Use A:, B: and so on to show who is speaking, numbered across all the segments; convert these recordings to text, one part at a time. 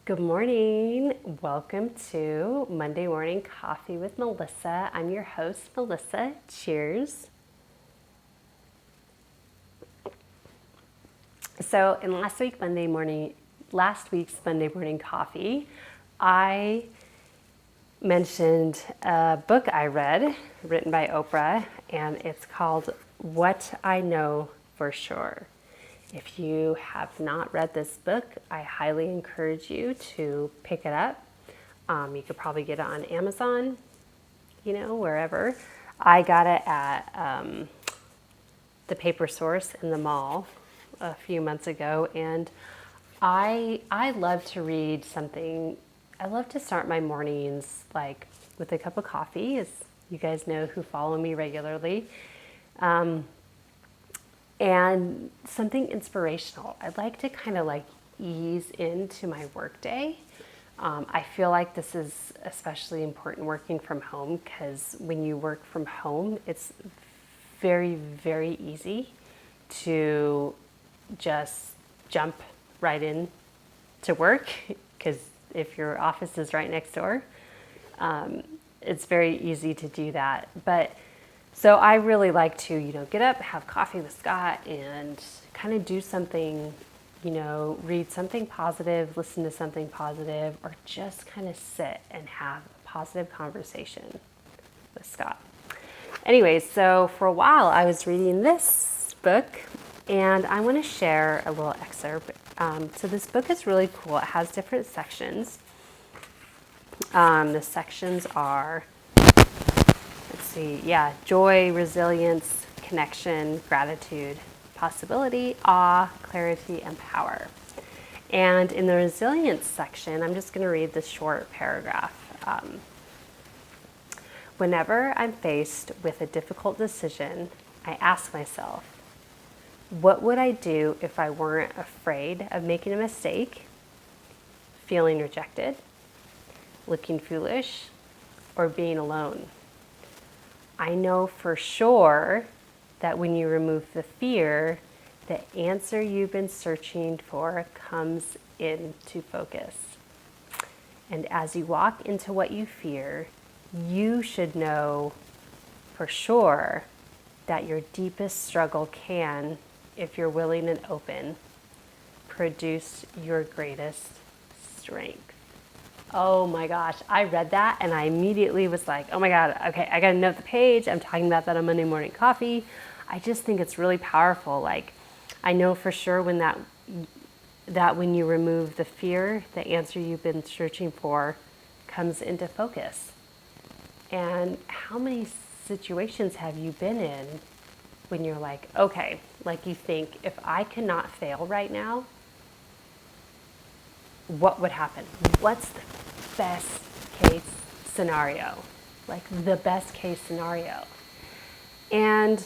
A: Good morning. Welcome to Monday Morning Coffee with Melissa. I'm your host, Melissa. Cheers. So, in last week's Monday morning coffee, I mentioned a book I read written by Oprah, and it's called What I Know for Sure. If you have not read this book, I highly encourage you to pick it up. You could probably get it on Amazon, wherever. I got it at the Paper Source in the mall a few months ago, and I love to read something. I love to start my mornings like with a cup of coffee, as you guys know who follow me regularly. And something inspirational. I'd like to kind of like ease into my workday. I feel like this is especially important working from home because when you work from home, it's very, very easy to just jump right in to work because if your office is right next door, it's very easy to do that. But so I really like to, get up, have coffee with Scott and kind of do something, read something positive, listen to something positive, or just kind of sit and have a positive conversation with Scott. Anyways, so for a while I was reading this book and I want to share a little excerpt. So this book is really cool. It has different sections. The sections are joy, resilience, connection, gratitude, possibility, awe, clarity, and power. And in the resilience section, I'm just going to read this short paragraph. Whenever I'm faced with a difficult decision, I ask myself, what would I do if I weren't afraid of making a mistake, feeling rejected, looking foolish, or being alone? I know for sure that when you remove the fear, the answer you've been searching for comes into focus. And as you walk into what you fear, you should know for sure that your deepest struggle can, if you're willing and open, produce your greatest strength. Oh my gosh, I read that and I immediately was like, oh my God, okay, I gotta note the page. I'm talking about that on Monday Morning Coffee. I just think it's really powerful. Like, I know for sure that when you remove the fear, the answer you've been searching for comes into focus. And how many situations have you been in when you're like, okay, like you think, if I cannot fail right now, what would happen? What's the best case scenario? Like the best case scenario. And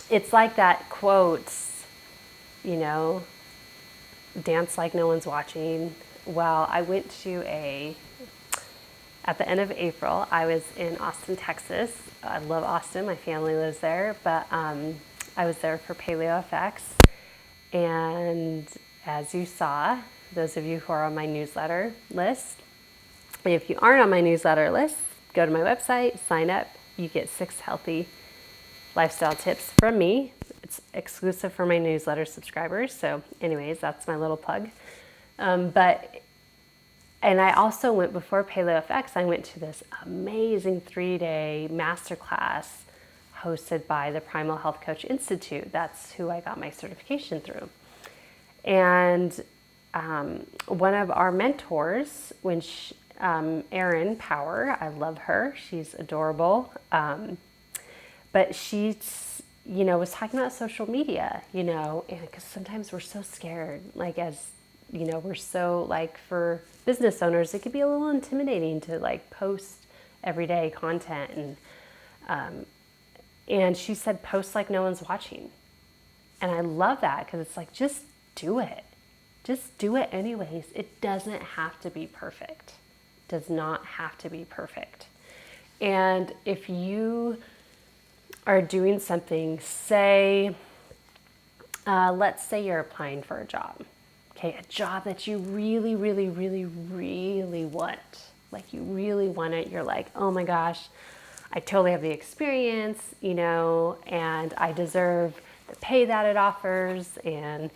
A: it's like that quote, dance like no one's watching. Well, I went to at the end of April, I was in Austin, Texas. I love Austin, my family lives there, but I was there for Paleo FX. And as you saw, those of you who are on my newsletter list, if you aren't on my newsletter list, go to my website, sign up. You get 6 healthy lifestyle tips from me. It's exclusive for my newsletter subscribers. So anyways, that's my little plug. And I also went, before Paleo FX, I went to this amazing 3-day masterclass hosted by the Primal Health Coach Institute. That's who I got my certification through. And one of our mentors, Erin Power, I love her. She's adorable. But she, was talking about social media, and because sometimes we're so scared, like we're so like for business owners, it could be a little intimidating to like post everyday content. And she said, post like no one's watching. And I love that because it's like, just do it. Just do it anyways. It doesn't have to be perfect. Does not have to be perfect. And if you are doing something, say, let's say you're applying for a job. Okay, a job that you really, really, really, really want. Like you really want it. You're like, oh my gosh, I totally have the experience, and I deserve the pay that it offers. And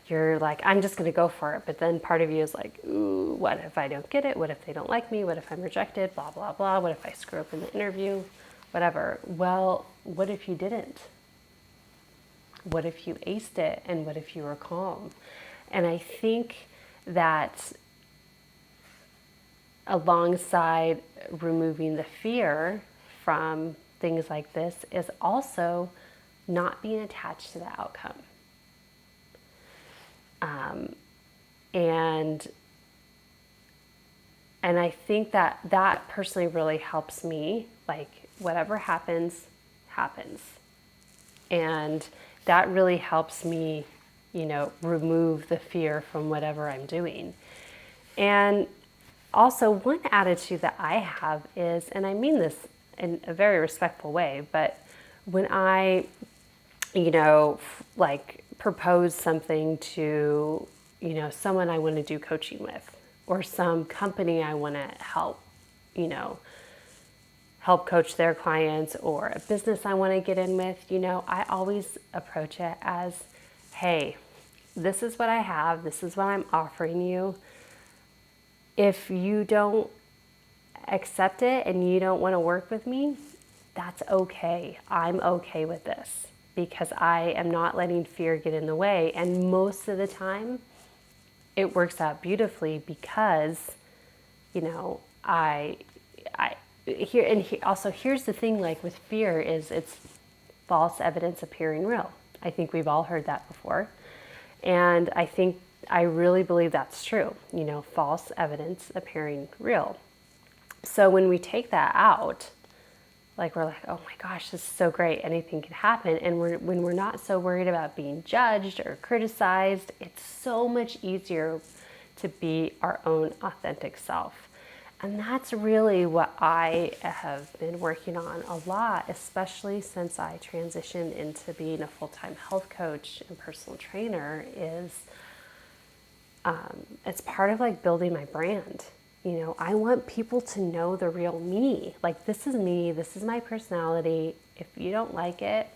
A: you're like, I'm just going to go for it. But then part of you is like, ooh, what if I don't get it? What if they don't like me? What if I'm rejected? Blah, blah, blah. What if I screw up in the interview? Whatever. Well, what if you didn't? What if you aced it? And what if you were calm? And I think that alongside removing the fear from things like this is also not being attached to the outcome. And I think that personally really helps me. Like whatever happens, happens. And that really helps me, remove the fear from whatever I'm doing. And also one attitude that I have is, and I mean this in a very respectful way, but when I, propose something to, someone I want to do coaching with, or some company I want to help coach their clients, or a business I want to get in with, I always approach it as, hey, this is what I have. This is what I'm offering you. If you don't accept it and you don't want to work with me, that's okay. I'm okay with this because I am not letting fear get in the way. And most of the time, it works out beautifully because, here's the thing, like with fear is it's false evidence appearing real. I think we've all heard that before. And I really believe that's true, false evidence appearing real. So when we take that out, like we're like, oh my gosh, this is so great, anything can happen. And when we're not so worried about being judged or criticized, it's so much easier to be our own authentic self. And that's really what I have been working on a lot, especially since I transitioned into being a full-time health coach and personal trainer, is it's part of like building my brand. I want people to know the real me. Like, this is me, this is my personality. If you don't like it,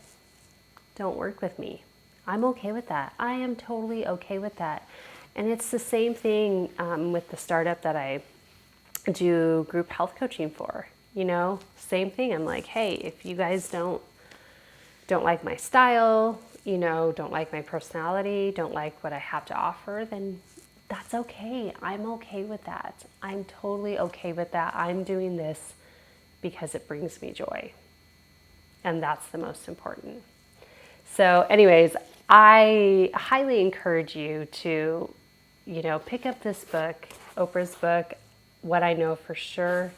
A: don't work with me. I'm okay with that. I am totally okay with that. And it's the same thing with the startup that I do group health coaching for. Same thing. I'm like, hey, if you guys don't like my style, don't like my personality, don't like what I have to offer, then that's okay. I'm okay with that. I'm totally okay with that. I'm doing this because it brings me joy. And that's the most important. So anyways, I highly encourage you to, pick up this book, Oprah's book, What I Know for Sure.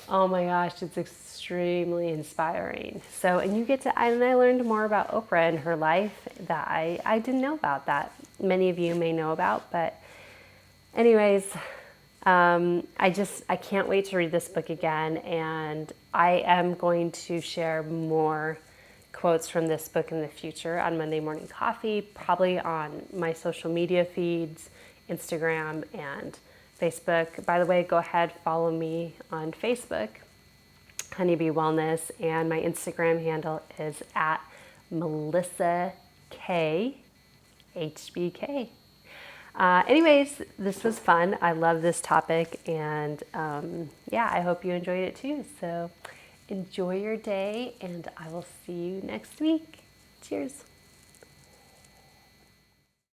A: Oh my gosh, it's extremely inspiring. So, and I learned more about Oprah and her life that I didn't know about, that many of you may know about, but anyways, I can't wait to read this book again, and I am going to share more quotes from this book in the future on Monday Morning Coffee, probably on my social media feeds, Instagram and Facebook. By the way, go ahead, follow me on Facebook, Honeybee Wellness, and my Instagram handle is at Melissa K HBK. Anyways, this was fun. I love this topic, and I hope you enjoyed it too. So enjoy your day, and I will see you next week. Cheers.